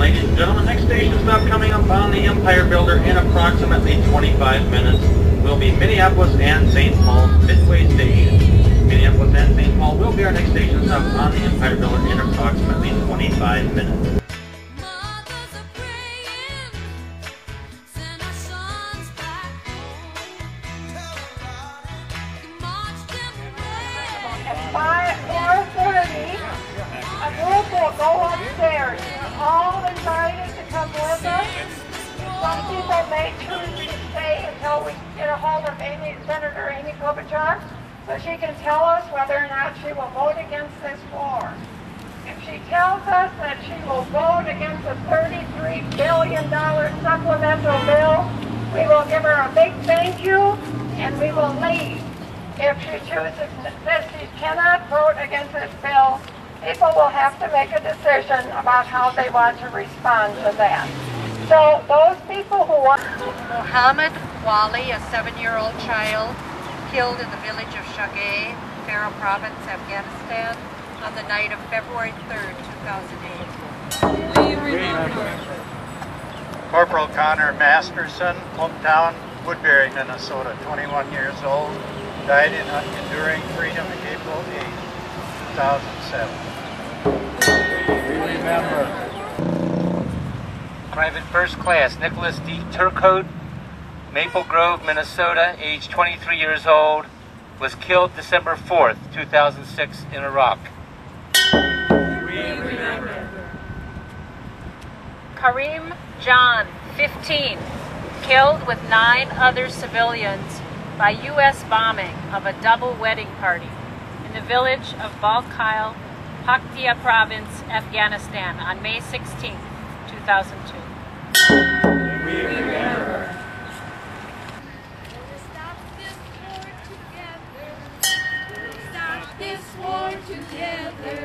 Ladies and gentlemen, next station stop coming up on the Empire Builder in approximately 25 minutes will be Minneapolis and St. Paul Midway Station. Minneapolis and St. Paul will be our next station stop on the Empire Builder in approximately 25 minutes. By 4:30, a group will go upstairs. You're all invited to come with us. Some people may choose to stay until we get a hold of Senator Amy Klobuchar, so she can tell us whether or not she will vote against this war. If she tells us that she will vote against the $33 billion supplemental bill, we will give her a big thank you and we will leave. If she chooses that she cannot vote against this bill, people will have to make a decision about how they want to respond to that. So those people who want... Mohammed Wali, a 7-year-old child, killed in the village of Shagay, Farah Province, Afghanistan, on the night of February 3rd, 2008. We remember. Corporal Connor Masterson, hometown Woodbury, Minnesota, 21 years old, died in enduring freedom April 8, 2007. We remember. Private First Class Nicholas D. Turcotte, Maple Grove, Minnesota, age 23 years old, was killed December 4th, 2006 in Iraq. We remember. Kareem John, 15, killed with 9 other civilians by U.S. bombing of a double wedding party in the village of Balkhail, Paktia Province, Afghanistan on May 16, 2002. We remember. Stop this war together.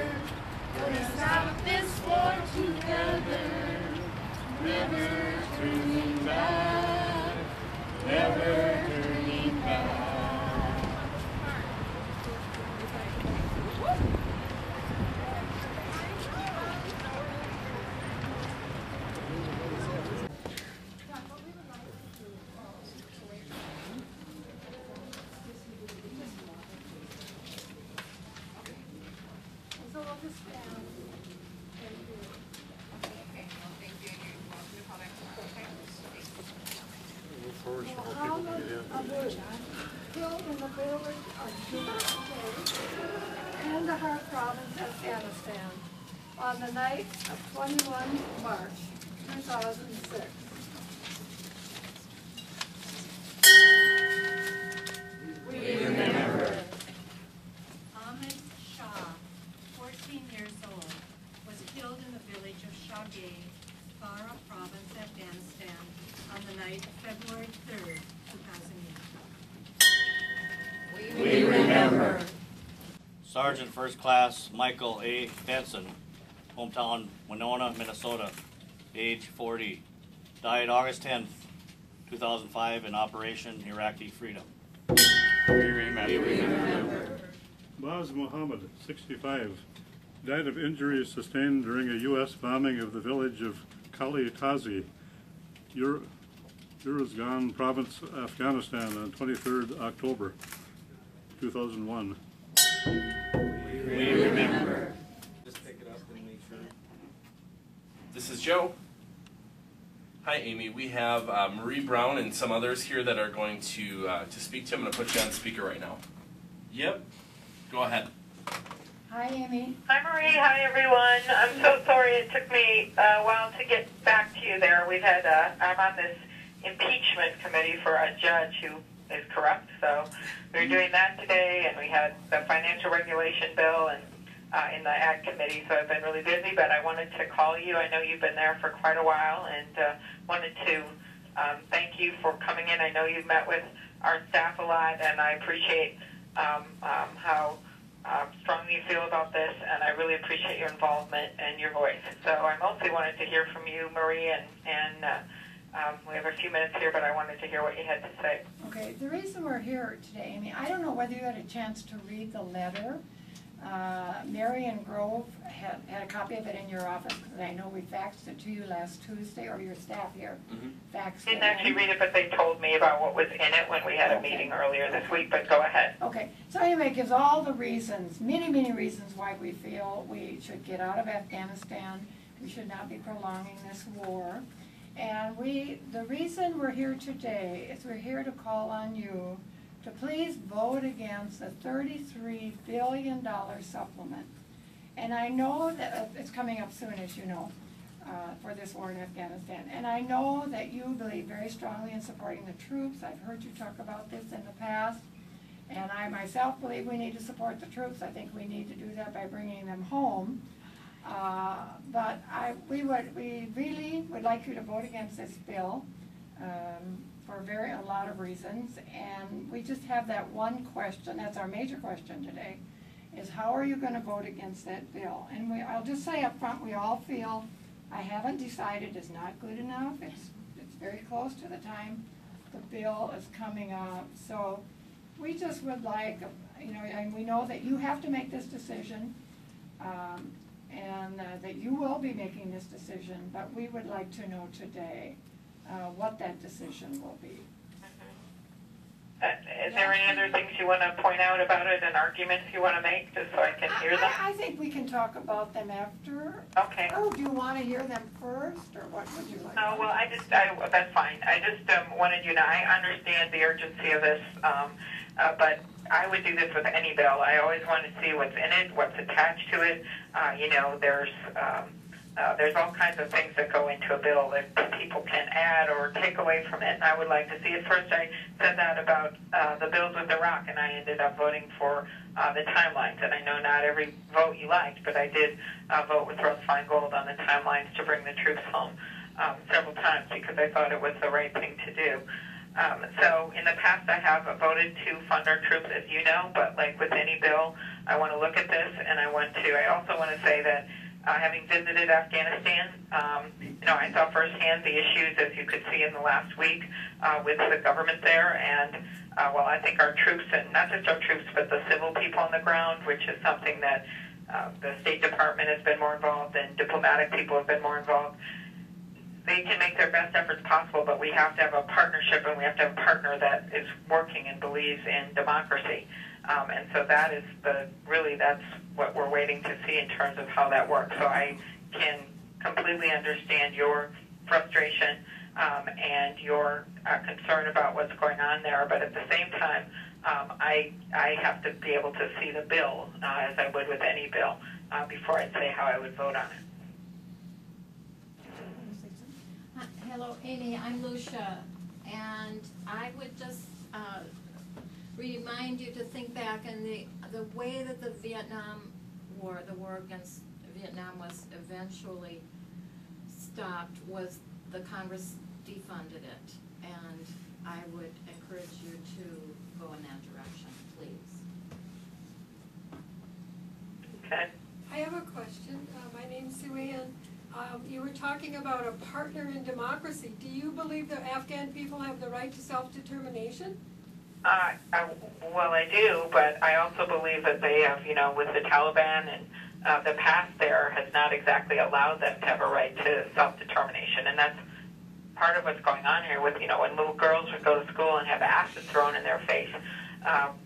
Stop this war together. Never turning back. Never turning back. Killed in the village of Kandahar Province, Afghanistan, on the night of 21 March 2006. We remember. Ahmed Shah, 14 years old, was killed in the village of Shagay, Farah Province, Afghanistan, on the night of February 3rd, 2008. We remember. Sergeant First Class Michael A. Benson, hometown Winona, Minnesota, age 40, died August 10th, 2005 in Operation Iraqi Freedom. We remember. Baz Muhammad, 65, died of injuries sustained during a U.S. bombing of the village of Kali Tazi, Uruzgan Province, Afghanistan on 23rd October 2001. We remember. Just pick it up and make sure. This is Joe. Hi, Amy. We have Marie Brown and some others here that are going to speak to you. I'm going to put you on speaker right now. Yep. Go ahead. Hi, Amy. Hi, Marie. Hi, everyone. I'm so sorry it took me a while to get back to you there. We've had, I'm on this impeachment committee for a judge who is corrupt, so we were doing that today, and we had the financial regulation bill and in the Ag Committee, so I've been really busy, but I wanted to call you. I know you've been there for quite a while, and wanted to thank you for coming in. I know you've met with our staff a lot, and I appreciate how strongly you feel about this, and I really appreciate your involvement and your voice. So I mostly wanted to hear from you, Marie, and we have a few minutes here, but I wanted to hear what you had to say. Okay, the reason we're here today, Amy, I don't know whether you had a chance to read the letter Mary and Grove had a copy of it in your office, because I know we faxed it to you last Tuesday, or your staff here faxed it. Didn't actually read it, but they told me about what was in it when we had a meeting earlier this week, but go ahead. Okay, so anyway, it gives all the reasons, many, many reasons why we feel we should get out of Afghanistan. We should not be prolonging this war. And the reason we're here today is we're here to call on you to please vote against the $33 billion supplement. And I know that it's coming up soon, as you know, for this war in Afghanistan. And I know that you believe very strongly in supporting the troops. I've heard you talk about this in the past. And I myself believe we need to support the troops. I think we need to do that by bringing them home. But we really would like you to vote against this bill. For a lot of reasons, and we just have that one question. That's our major question today, is how are you going to vote against that bill? And I'll just say up front, we all feel I haven't decided is not good enough. It's very close to the time the bill is coming up. So we just would like, and we know that you have to make this decision, and that you will be making this decision, but we would like to know today what that decision will be. Is there any other things you want to point out about it, an argument you want to make, just so I can hear them? I think we can talk about them after. Okay. Oh, do you want to hear them first, or what would you like? No, well, that's fine. I just wanted you to, I understand the urgency of this, but I would do this with any bill. I always want to see what's in it, what's attached to it. There's all kinds of things that go into a bill that people can add or take away from it, and I would like to see it. First, I said that about the bills with Iraq, and I ended up voting for the timelines. And I know not every vote you liked, but I did vote with Russ Feingold on the timelines to bring the troops home several times because I thought it was the right thing to do. So in the past, I have voted to fund our troops, as you know, but like with any bill, I want to look at this, and I also want to say that having visited Afghanistan, I saw firsthand the issues, as you could see in the last week, with the government there. And while I think our troops, and not just our troops, but the civil people on the ground, which is something that the State Department has been more involved and diplomatic people have been more involved, they can make their best efforts possible, but we have to have a partnership, and we have to have a partner that is working and believes in democracy. And so that's what we're waiting to see in terms of how that works. So I can completely understand your frustration and your concern about what's going on there, but at the same time, I have to be able to see the bill, as I would with any bill, before I'd say how I would vote on it. Hello, Amy. I'm Lucia, and I would just remind you to think back in the way that the Vietnam War, the war against Vietnam, was eventually stopped. Was the Congress defunded it, and I would encourage you to go in that direction, please. Okay. I have a question. My name's Sue Ann. You were talking about a partner in democracy. Do you believe the Afghan people have the right to self-determination? Well, I do, but I also believe that they have, with the Taliban and the past there has not exactly allowed them to have a right to self-determination. And that's part of what's going on here with, when little girls would go to school and have acid thrown in their face.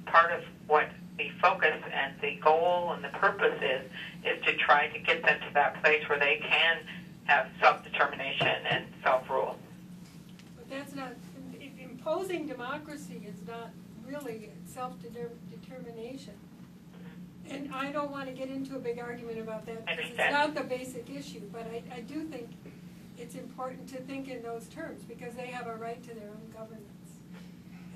Part of what the focus and the goal and the purpose is to try to get them to that place where they can have self-determination and self-rule. But that's not, imposing democracy is not really self-determination. And I don't want to get into a big argument about that because it's not the basic issue, but I do think it's important to think in those terms because they have a right to their own governance.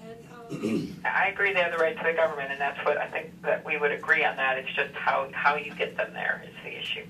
And, I agree they have the right to the government, and that's what I think that we would agree on that. It's just how you get them there is the issue.